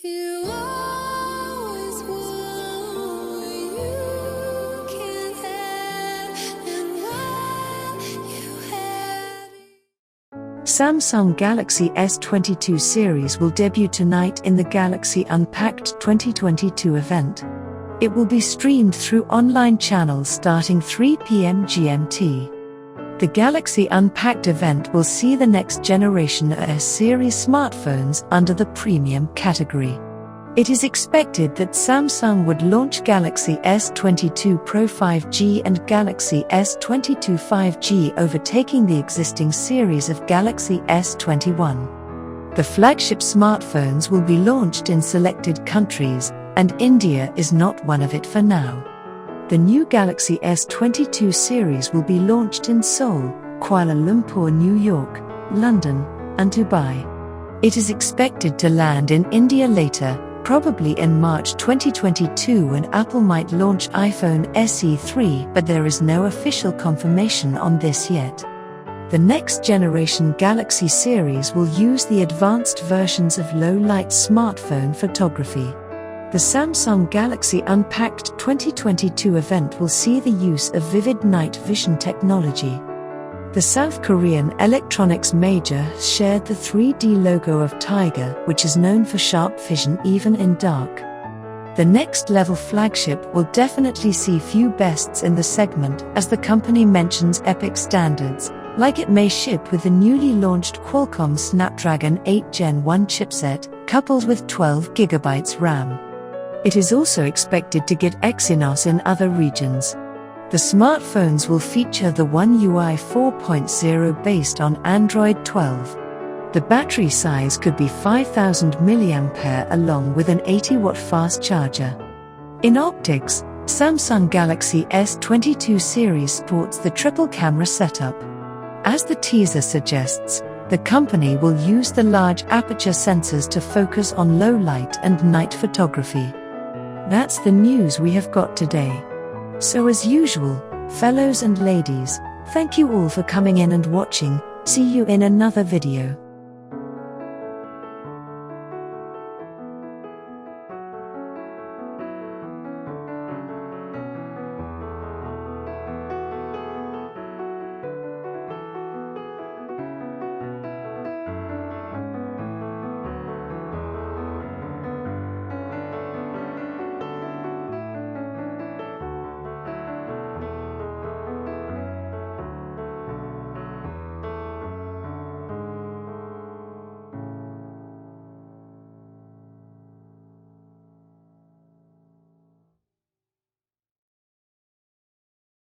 You always want what you can't have, and while you have it. Samsung Galaxy S22 series will debut tonight in the Galaxy Unpacked 2022 event. It will be streamed through online channels starting 3 p.m. GMT. The Galaxy Unpacked event will see the next generation S-series smartphones under the premium category. It is expected that Samsung would launch Galaxy S22 Pro 5G and Galaxy S22 5G, overtaking the existing series of Galaxy S21. The flagship smartphones will be launched in selected countries, and India is not one of it for now. The new Galaxy S22 series will be launched in Seoul, Kuala Lumpur, New York, London, and Dubai. It is expected to land in India later, probably in March 2022, when Apple might launch iPhone SE 3, but there is no official confirmation on this yet. The next generation Galaxy series will use the advanced versions of low-light smartphone photography. The Samsung Galaxy Unpacked 2022 event will see the use of vivid night vision technology. The South Korean electronics major shared the 3D logo of Tiger, which is known for sharp vision even in dark. The next level flagship will definitely see few bests in the segment, as the company mentions epic standards, like it may ship with the newly launched Qualcomm Snapdragon 8 Gen 1 chipset, coupled with 12GB RAM. It is also expected to get Exynos in other regions. The smartphones will feature the One UI 4.0 based on Android 12. The battery size could be 5000 mAh along with an 80-watt fast charger. In optics, Samsung Galaxy S22 series sports the triple camera setup. As the teaser suggests, the company will use the large aperture sensors to focus on low light and night photography. That's the news we have got today. So as usual, fellows and ladies, thank you all for coming in and watching. See you in another video.